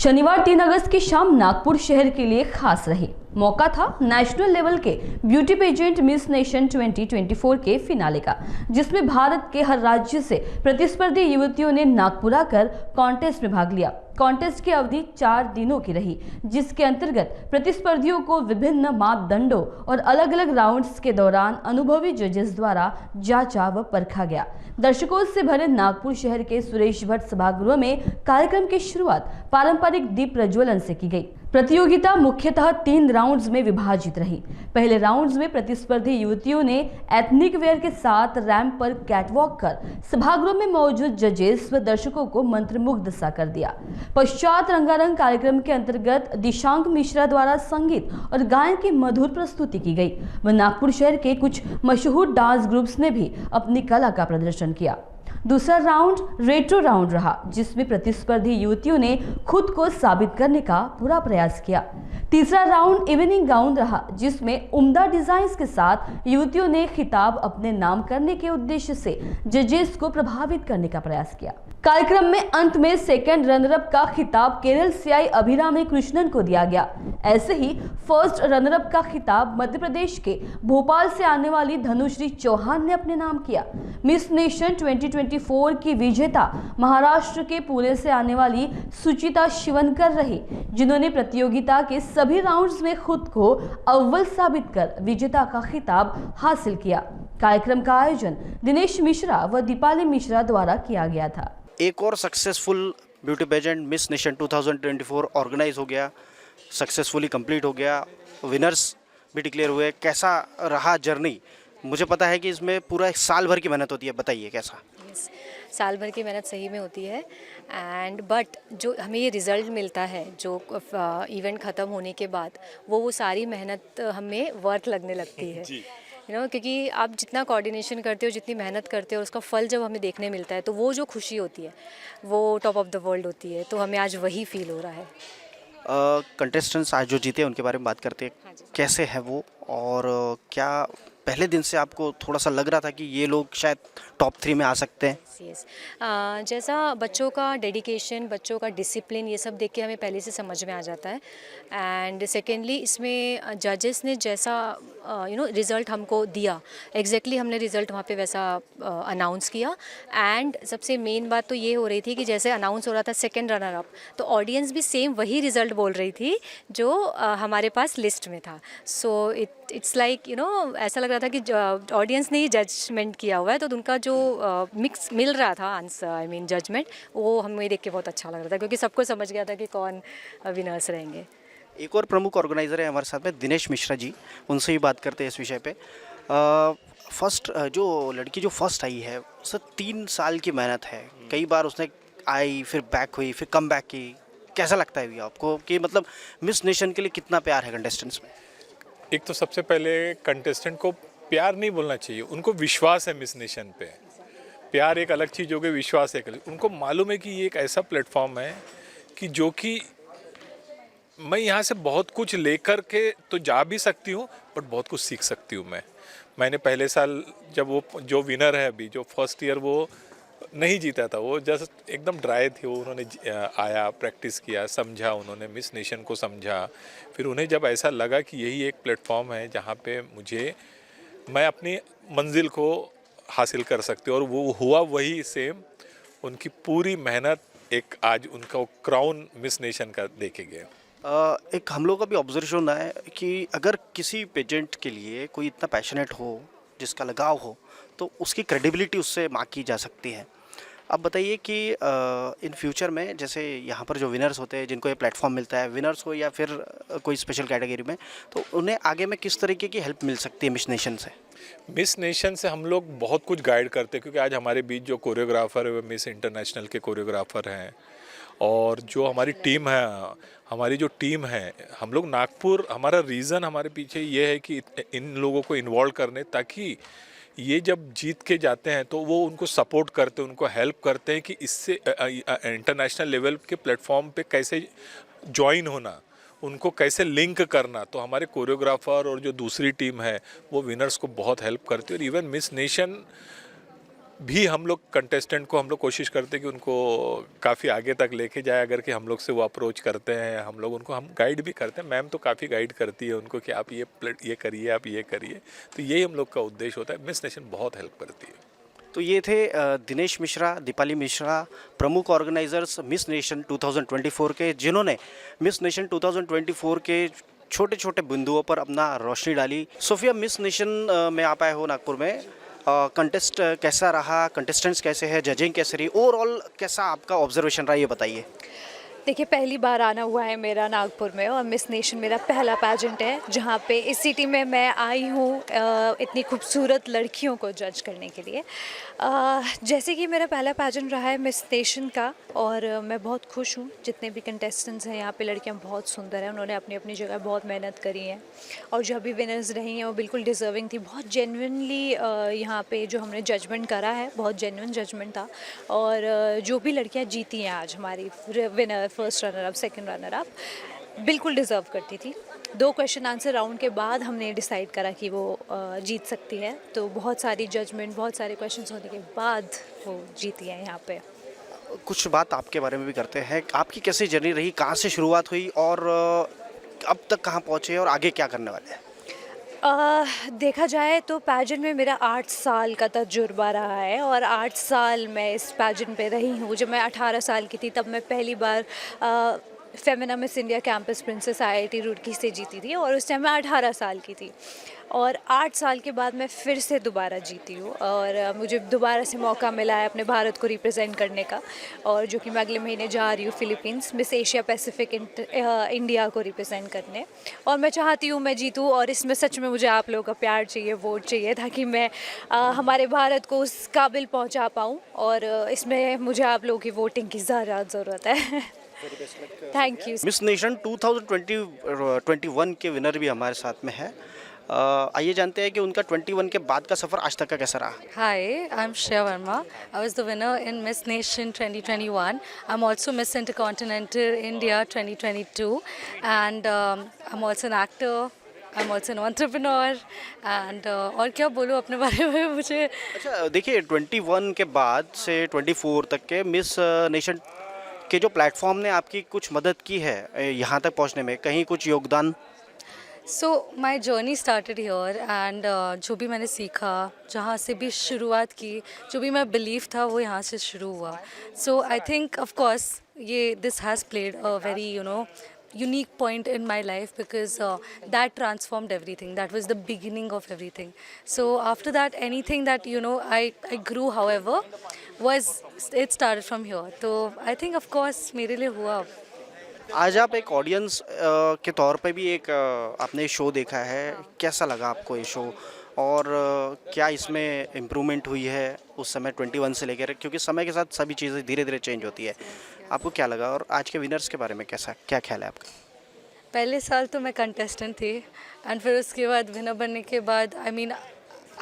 शनिवार 3 अगस्त की शाम नागपुर शहर के लिए खास रही। मौका था नेशनल लेवल के ब्यूटी पेजेंट मिस नेशन 2024 के फिनाले का, जिसमें भारत के हर राज्य से प्रतिस्पर्धी युवतियों ने नागपुर आकर कॉन्टेस्ट में भाग लिया। कॉन्टेस्ट की अवधि 4 दिनों की रही, जिसके अंतर्गत प्रतिस्पर्धियों को विभिन्न मापदंडों और अलग अलग राउंड्स के दौरान अनुभवी जजेस द्वारा जांचा व परखा गया। दर्शकों से भरे नागपुर शहर के सुरेश भट्ट सभागृह में कार्यक्रम की शुरुआत पारंपरिक दीप प्रज्वलन से की गई। प्रतियोगिता मुख्यतः 3 राउंड्स में विभाजित रही। पहले राउंड्स में प्रतिस्पर्धी युवतियों ने एथनिक वेयर के साथ रैंप पर कैटवॉक कर सभागृह में मौजूद जजेस व दर्शकों को मंत्रमुग्ध सा कर दिया। पश्चात रंगारंग कार्यक्रम के अंतर्गत दिशांक मिश्रा द्वारा संगीत और गायन की मधुर प्रस्तुति की गई व नागपुर शहर के कुछ मशहूर डांस ग्रुप्स ने भी अपनी कला का प्रदर्शन किया। दूसरा राउंड रेट्रो राउंड रहा, जिसमें प्रतिस्पर्धी युवतियों ने खुद को साबित करने का पूरा प्रयास किया। तीसरा राउंड इवनिंग गाउन रहा, जिसमें उम्दा डिजाइन्स के साथ युवतियों ने खिताब अपने नाम करने के उद्देश्य से जजेस को प्रभावित करने का प्रयास किया। कार्यक्रम में अंत में सेकंड रनरअप का खिताब केरल से आई अभिरामी कृष्णन को दिया गया। ऐसे ही फर्स्ट रनरअप का खिताब मध्य प्रदेश के भोपाल से आने वाली धनुश्री चौहान ने अपने नाम किया। मिस नेशन 2024 की विजेता महाराष्ट्र के पुणे से आने वाली सुचिता शिवनकर रही, जिन्होंने प्रतियोगिता के सभी राउंड्स में खुद को अव्वल साबित कर विजेता का खिताब हासिल किया। कार्यक्रम का आयोजन दिनेश मिश्रा व दीपाली मिश्रा द्वारा किया गया था। एक और successful beauty pageant Miss Nation 2024 organise हो गया, सक्सेसफुली कंप्लीट हो गया, विनर्स भी डिक्लेयर हुए। कैसा रहा जर्नी? मुझे पता है कि इसमें पूरा एक साल भर की मेहनत होती है, बताइए कैसा? साल भर की मेहनत सही में होती है एंड बट जो हमें ये रिज़ल्ट मिलता है जो इवेंट ख़त्म होने के बाद, वो सारी मेहनत हमें वर्थ लगने लगती है। क्योंकि आप जितना कोऑर्डिनेशन करते हो, जितनी मेहनत करते हो, उसका फल जब हमें देखने मिलता है तो वो जो खुशी होती है वो टॉप ऑफ द वर्ल्ड होती है। तो हमें आज वही फील हो रहा है। कंटेस्टेंट्स आज जो जीते हैं उनके बारे में बात करते हैं। हाँ, कैसे है वो, और क्या पहले दिन से आपको थोड़ा सा लग रहा था कि ये लोग शायद टॉप 3 में आ सकते हैं? यस, जैसा बच्चों का डेडिकेशन, बच्चों का डिसिप्लिन, ये सब देख के हमें पहले से समझ में आ जाता है। एंड सेकेंडली इसमें जजेस ने जैसा रिज़ल्ट हमको दिया, एग्जैक्टली हमने रिज़ल्ट वहाँ पे वैसा अनाउंस किया। एंड सबसे मेन बात तो ये हो रही थी कि जैसे अनाउंस हो रहा था सेकेंड रनर अप, तो ऑडियंस भी सेम वही रिज़ल्ट बोल रही थी जो हमारे पास लिस्ट में था। सो इट्स लाइक ऐसा लग रहा था कि ऑडियंस ने ही जजमेंट किया हुआ है, तो उनका जो मिक्स मिल रहा था आंसर, जजमेंट, वो हमें देख के बहुत अच्छा लग रहा था, क्योंकि सबको समझ गया था कि कौन विनर्स रहेंगे। एक और प्रमुख ऑर्गेनाइज़र है हमारे साथ में, दिनेश मिश्रा जी, उनसे ही बात करते हैं इस विषय पे। फर्स्ट जो लड़की जो फर्स्ट आई है, उससे 3 साल की मेहनत है। कई बार उसने आई, फिर बैक हुई, फिर कम बैक की। कैसा लगता है भैया आपको कि मतलब मिस नेशन के लिए कितना प्यार है कंटेस्टेंट्स में? एक तो सबसे पहले कंटेस्टेंट को प्यार नहीं बोलना चाहिए, उनको विश्वास है मिस नेशन पे। प्यार एक अलग चीज़ हो गई, विश्वास एक अलग। उनको मालूम है कि ये एक ऐसा प्लेटफॉर्म है कि जो कि मैं यहाँ से बहुत कुछ लेकर के तो जा भी सकती हूँ, बट बहुत कुछ सीख सकती हूँ। मैंने पहले साल जब वो जो विनर है अभी, जो फर्स्ट ईयर वो नहीं जीता था, वो जस्ट एकदम ड्राई थे। वो उन्होंने आया, प्रैक्टिस किया, समझा, उन्होंने मिस नेशन को समझा। फिर उन्हें जब ऐसा लगा कि यही एक प्लेटफॉर्म है जहाँ पे मैं अपनी मंजिल को हासिल कर सकती हूँ, और वो हुआ वही सेम। उनकी पूरी मेहनत एक आज उनका क्राउन मिस नेशन का देखे गए। एक हम लोग का भी ऑब्जर्वेशन होना है कि अगर किसी पेजेंट के लिए कोई इतना पैशनेट हो, जिसका लगाव हो, तो उसकी क्रेडिबिलिटी उससे मार्क की जा सकती है। अब बताइए कि इन फ्यूचर में जैसे यहाँ पर जो विनर्स होते हैं, जिनको ये प्लेटफॉर्म मिलता है, विनर्स हो या फिर कोई स्पेशल कैटेगरी में, तो उन्हें आगे में किस तरीके की हेल्प मिल सकती है मिस नेशन से? मिस नेशन से हम लोग बहुत कुछ गाइड करते हैं, क्योंकि आज हमारे बीच जो कोरियोग्राफर है वो मिस इंटरनेशनल के कोरियोग्राफर हैं, और जो हमारी टीम है, हम लोग नागपुर, हमारा रीज़न हमारे पीछे ये है कि इन लोगों को इन्वॉल्व करने, ताकि ये जब जीत के जाते हैं तो वो उनको सपोर्ट करते हैं, उनको हेल्प करते हैं कि इससे इंटरनेशनल लेवल के प्लेटफॉर्म पे कैसे ज्वाइन होना, उनको कैसे लिंक करना। तो हमारे कोरियोग्राफर और जो दूसरी टीम है वो विनर्स को बहुत हेल्प करती है। और इवन मिस नेशन भी हम लोग कंटेस्टेंट को हम लोग कोशिश करते हैं कि उनको काफ़ी आगे तक लेके जाए। अगर कि हम लोग से वो अप्रोच करते हैं, हम लोग उनको हम गाइड भी करते हैं। मैम तो काफ़ी गाइड करती है उनको कि आप ये करिए, आप ये करिए। तो यही हम लोग का उद्देश्य होता है। मिस नेशन बहुत हेल्प करती है। तो ये थे दिनेश मिश्रा, दीपाली मिश्रा, प्रमुख ऑर्गेनाइजर्स मिस नेशन 2024 के, जिन्होंने मिस नेशन 2024 के छोटे छोटे बिंदुओं पर अपना रोशनी डाली। सोफिया, मिस नेशन में आप आए हो नागपुर में, कंटेस्ट कैसा रहा, कंटेस्टेंट्स कैसे हैं, जजिंग कैसे रही, ओवरऑल कैसा आपका ऑब्जर्वेशन रहा, ये बताइए। देखिए, पहली बार आना हुआ है मेरा नागपुर में और मिस नेशन मेरा पहला पैजेंट है जहाँ पे इस सिटी में मैं आई हूँ इतनी खूबसूरत लड़कियों को जज करने के लिए। जैसे कि मेरा पहला पैजेंट रहा है मिस नेशन का और मैं बहुत खुश हूँ। जितने भी कंटेस्टेंट्स हैं यहाँ पे लड़कियाँ बहुत सुंदर हैं, उन्होंने अपनी अपनी जगह बहुत मेहनत करी है और जो भी विनर्स रही हैं वो बिल्कुल डिज़र्विंग थी। बहुत जेन्युइनली यहाँ पे जो हमने जजमेंट करा है बहुत जेन्युइन जजमेंट था और जो भी लड़कियाँ जीती हैं आज हमारी winner, first runner up, second runner up, बिल्कुल डिज़र्व करती थी। 2 क्वेश्चन आंसर राउंड के बाद हमने डिसाइड करा कि वो जीत सकती है। तो बहुत सारी जजमेंट, बहुत सारे क्वेश्चंस होने के बाद वो जीती है यहाँ पे। कुछ बात आपके बारे में भी करते हैं। आपकी कैसी जर्नी रही, कहाँ से शुरुआत हुई और अब तक कहाँ पहुँचे और आगे क्या करने वाले हैं? देखा जाए तो पैजेंट में मेरा 8 साल का तजुर्बा रहा है और 8 साल मैं इस पैजेंट पे रही हूँ। जब मैं 18 साल की थी तब मैं पहली बार Femina Miss India Campus Princess IIT Roorkee से जीती थी और उस टाइम मैं 18 साल की थी और 8 साल के बाद मैं फिर से दोबारा जीती हूँ और मुझे दोबारा से मौका मिला है अपने भारत को रिप्रेजेंट करने का और जो कि मैं अगले महीने जा रही हूँ Philippines miss Asia Pacific India को रिप्रेजेंट करने और मैं चाहती हूँ मैं जीतूँ और इसमें सच में मुझे आप लोगों का प्यार चाहिए, वोट चाहिए ताकि मैं हमारे भारत को उस काबिल पहुँचा पाऊँ और इसमें मुझे आप लोगों की वोटिंग की ज़्यादा ज़रूरत है। Thank you. मिस नेशन 2021 के विनर भी हमारे साथ में है। आइए जानते हैं कि उनका 21 के बाद का सफ़र आज तक का कैसा रहा। Hi, I'm Shreya Verma. I was the winner in Miss Nation 2021. I'm also Miss Intercontinental India 2022 and I'm also an actor. I'm also an entrepreneur and और क्या बोलूँ अपने बारे में मुझे। अच्छा, देखिए 21 के बाद से 24 तक के मिस नेशन के जो प्लेटफॉर्म ने आपकी कुछ मदद की है यहाँ तक पहुँचने में, कहीं कुछ योगदान? So my journey started here and जो भी मैंने सीखा, जहाँ से भी शुरुआत की, जो भी मैं बिलीव था वो यहाँ से शुरू हुआ। सो आई थिंक ऑफ कोर्स ये this has played a very unique point in my life because that transformed everything. That was the beginning of everything. So after that, anything that I grew, however, it started from here. So I think of course मेरे लिए हुआ। आज आप एक audience के तौर पे भी एक आपने शो देखा है, कैसा लगा आपको ये शो और क्या इसमें इम्प्रूवमेंट हुई है उस समय 21 से लेकर, क्योंकि समय के साथ सभी चीज़ें धीरे धीरे चेंज होती है। आपको क्या लगा और आज के विनर्स के बारे में क्या ख्याल है आपका? पहले साल तो मैं कंटेस्टेंट थी एंड फिर उसके बाद विनर बनने के बाद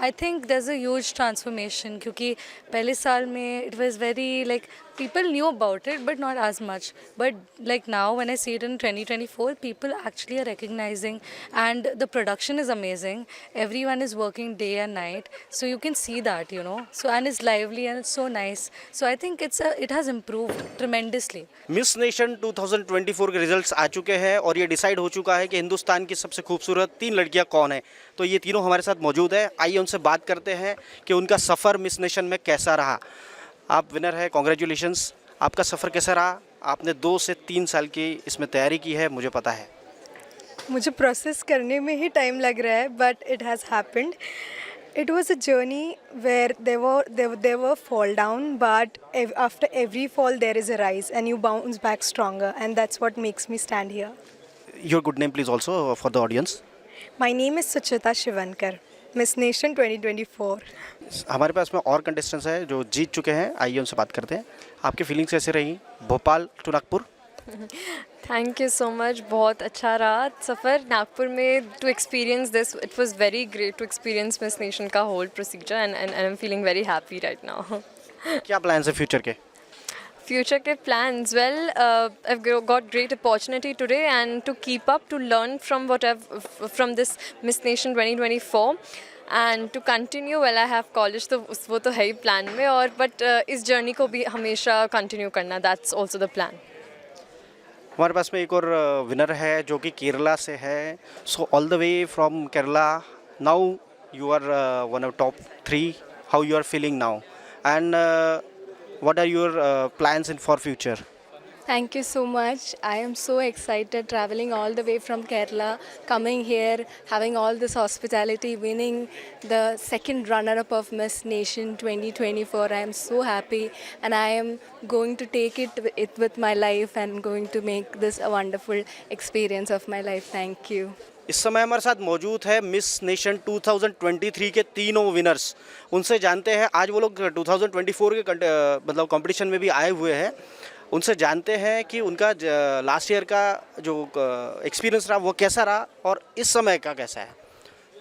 I think there is a huge transformation क्योंकि पहले साल में it was very like people knew about it but not as much, but like now when I see it in 2024 people actually are recognizing and the production is amazing, everyone is working day and night, so you can see that so and it's lively and it's so nice, so I think it has improved tremendously. Miss Nation 2024 के results आ चुके हैं और ये decide हो चुका है कि हिंदुस्तान की सबसे खूबसूरत 3 लड़कियां कौन है। तो ये तीनों हमारे साथ मौजूद है, आइए उनसे बात करते हैं कि उनका सफ़र मिस नेशन में कैसा रहा। आप विनर है, कॉन्ग्रेचुलेशंस। आपका सफ़र कैसा रहा? आपने 2 से 3 साल की इसमें तैयारी की है, मुझे पता है। मुझे प्रोसेस करने में ही टाइम लग रहा है but it has happened. It was a journey where there were fall down, but after every fall there is a rise and you bounce back stronger, and that's what makes me stand here. Your good name please also for the audience. My name is Suchita Shivankar, Miss Nation 2024. हमारे पास में और contestants हैं जो जीत चुके हैं, आइए उनसे बात करते हैं। आपकी फीलिंग्स कैसे रही Bhopal to Nagpur? Thank you so much, बहुत अच्छा रहा सफ़र नागपुर में to experience this. It was very great to experience Miss Nation का whole procedure and I am feeling very happy right now. क्या प्लान्स है फ्यूचर के? Future ke plans, well, I've got great opportunity today and to keep up, to learn from from this Miss Nation 2024. And to continue well I have college, तो वो तो है ही plan में, और but इस journey को भी हमेशा कंटिन्यू करना, दैट्स ऑल्सो द प्लान. हमारे पास में एक और विनर है जो कि केरला से है. So all the way from Kerala, now you are one of top 3. How you are feeling now and what are your plans in for future? Thank you so much. I am so excited traveling all the way from Kerala, coming here, having all this hospitality, winning the second runner-up of Miss Nation 2024. I am so happy and I am going to take it with my life and going to make this a wonderful experience of my life. Thank you. इस समय हमारे साथ मौजूद है miss nation 2023 के तीनों winners. उनसे जानते हैं, आज वो लोग 2024 के मतलब कंपटीशन में भी आए हुए हैं. उनसे जानते हैं कि उनका लास्ट ईयर का जो एक्सपीरियंस रहा वो कैसा रहा और इस समय का कैसा है.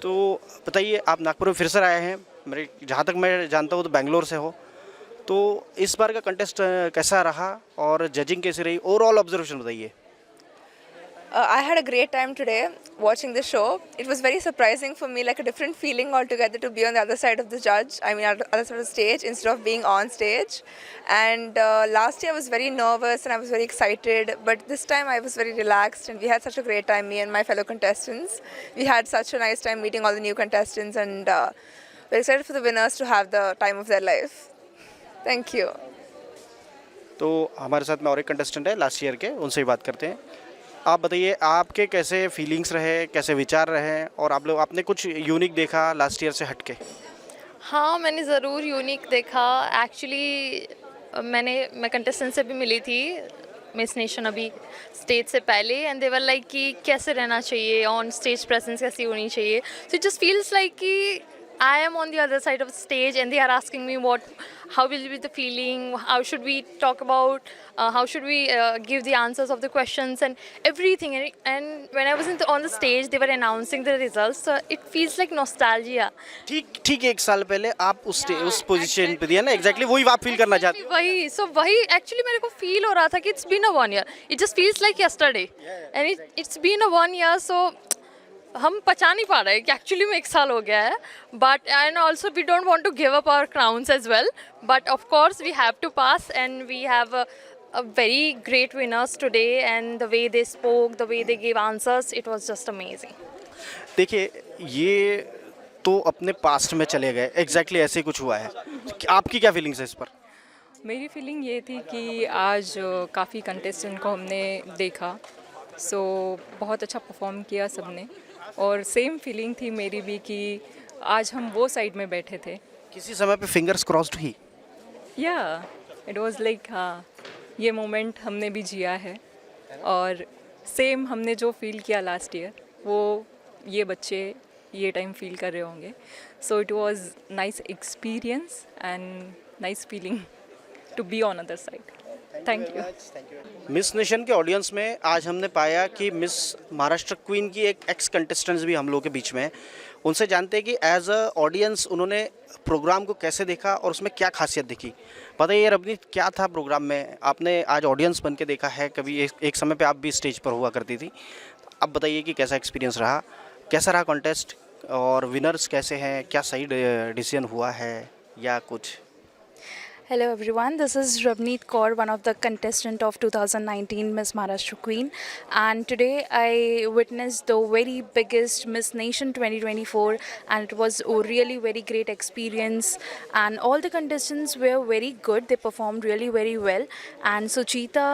तो बताइए, आप नागपुर में फिर से आए हैं, मेरे जहाँ तक मैं जानता हूँ तो बेंगलोर से हो, तो इस बार का कंटेस्ट कैसा रहा और जजिंग कैसी रही, ओवरऑल ऑब्जर्वेशन बताइए. I had a great time today watching the show. It was very surprising for me, like a different feeling altogether to be on the other side of the judge. I mean, on the other side of the stage instead of being on stage. And last year I was very nervous and I was very excited. But this time I was very relaxed and we had such a great time, me and my fellow contestants. We had such a nice time meeting all the new contestants and we're excited for the winners to have the time of their life. Thank you. तो हमारे साथ में और एक contestant है last year के, उनसे ही बात करते हैं. आप बताइए, आपके कैसे फीलिंग्स रहे, कैसे विचार रहे और आप लोग आपने कुछ यूनिक देखा लास्ट ईयर से हटके? हाँ, मैंने ज़रूर यूनिक देखा. एक्चुअली मैं कंटेस्टेंट से भी मिली थी मिस नेशन अभी स्टेज से पहले, एंड दे वर लाइक कि कैसे रहना चाहिए, ऑन स्टेज प्रेजेंस कैसी होनी चाहिए. So it just feels like कि I am on the other side of the stage and they are asking me how will be the feeling, how should we talk about, how should we give the answers of the questions and everything. And when I was on the stage, they were announcing the results, so it feels like nostalgia. ठीक 1 साल पहले आप उस position पे दिया ना, exactly वही आप फील करना चाहते हो. वही एक्चुअली मेरे को फील हो रहा था कि it's been a 1 year. It just feels like yesterday. And it's been a 1 year, so हम पचा नहीं पा रहे कि एक्चुअली में 1 साल हो गया है. But and also we don't want to give up our crowns as well, but of course we have to pass and we have a very great winners today and the way they spoke, the way they gave answers, it was just amazing. देखिए, ये तो अपने past में चले गए, exactly ऐसे ही कुछ हुआ है. आपकी क्या फीलिंग्स है इस पर? मेरी फीलिंग ये थी कि आज काफ़ी कंटेस्टेंट को हमने देखा, सो बहुत अच्छा परफॉर्म किया सबने, और सेम फीलिंग थी मेरी भी कि आज हम वो साइड में बैठे थे. किसी समय पे फिंगर्स क्रॉस्ड हुई? या इट वाज लाइक, हाँ, ये मोमेंट हमने भी जिया है और सेम हमने जो फील किया लास्ट ईयर वो ये बच्चे ये टाइम फील कर रहे होंगे. So it was nice experience and nice feeling to be on other side. Thank you. Miss Nation के ऑडियंस में आज हमने पाया कि मिस महाराष्ट्र क्वीन की एक एक्स कंटेस्टेंट्स भी हम लोगों के बीच में है. उनसे जानते हैं कि एज अ ऑडियंस उन्होंने प्रोग्राम को कैसे देखा और उसमें क्या खासियत दिखी. बताइए रवनीत, क्या था प्रोग्राम में? आपने आज ऑडियंस बन के देखा है, कभी एक समय पे आप भी स्टेज पर हुआ करती थी. अब बताइए कि कैसा एक्सपीरियंस रहा, कैसा रहा कॉन्टेस्ट और विनर्स कैसे हैं, क्या सही डिसीजन हुआ है या कुछ? Hello everyone, this is Ravneet Kaur, one of the contestant of 2019 Miss Maharashtra Queen, and today I witnessed the very biggest Miss Nation 2024 and it was a really very great experience and all the contestants were very good. They performed really very well, and Suchita,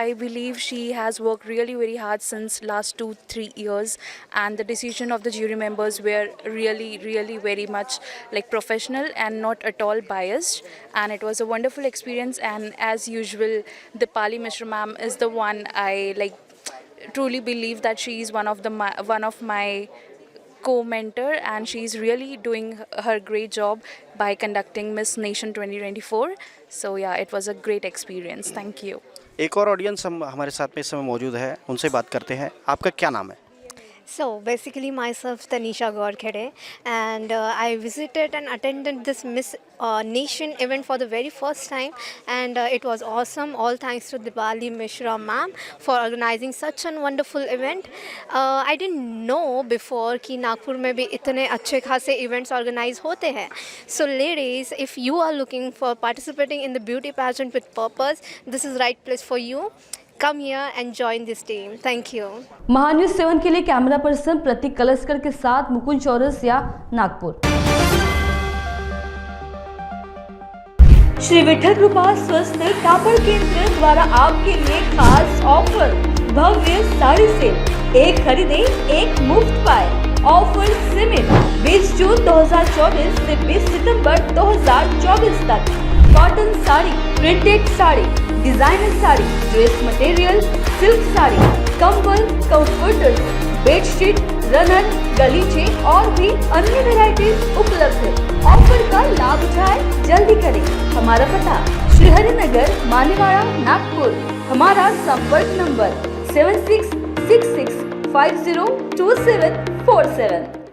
I believe she has worked really very hard since last 2-3 years, and the decision of the jury members were really very much like professional and not at all biased, and it was a wonderful experience. And as usual, Dipali Mishra ma'am is the one I like truly believe that she is one of my co-mentor, and she is really doing her great job by conducting Miss Nation 2024. So yeah, it was a great experience. Thank you. एक और audience हमारे साथ में इस समय मौजूद है, उनसे बात करते हैं. आपका क्या नाम है? So basically myself Tanisha Gorkhede, and I visited and attended this Miss Nation event for the very first time, and it was awesome. All thanks to Dipali Mishra ma'am for organizing such a wonderful event. I didn't know before कि नागपुर में भी इतने अच्छे खासे events organize होते हैं. So ladies, if you are looking for participating in the beauty pageant with purpose, this is right place for you. Come here and join this team. Thank you. Mahanews 7 के लिए कैमरा पर्सन प्रतीक कलस्कर के साथ मुकुंद चौरसिया, नागपुर। श्री विठल कृपा स्वस्थ कापड़ केंद्र द्वारा आपके लिए खास ऑफर, भव्य साड़ी सेल, एक खरीदे एक मुफ्त पाए। ऑफर सीमित 20 जून 2024 से 20 सितंबर 2024 तक। Cotton sari, printed sari, designer sari, dress material, silk sari, कंबल, कंफर्टर्स, बेडशीट, रनर, गलीचे और भी अन्य वैरायटीज उपलब्ध है। ऑफर का लाभ उठाएं, जल्दी करें। हमारा पता श्रीहरि नगर, मानेवाड़ा, नागपुर। हमारा संपर्क नंबर 7666502747।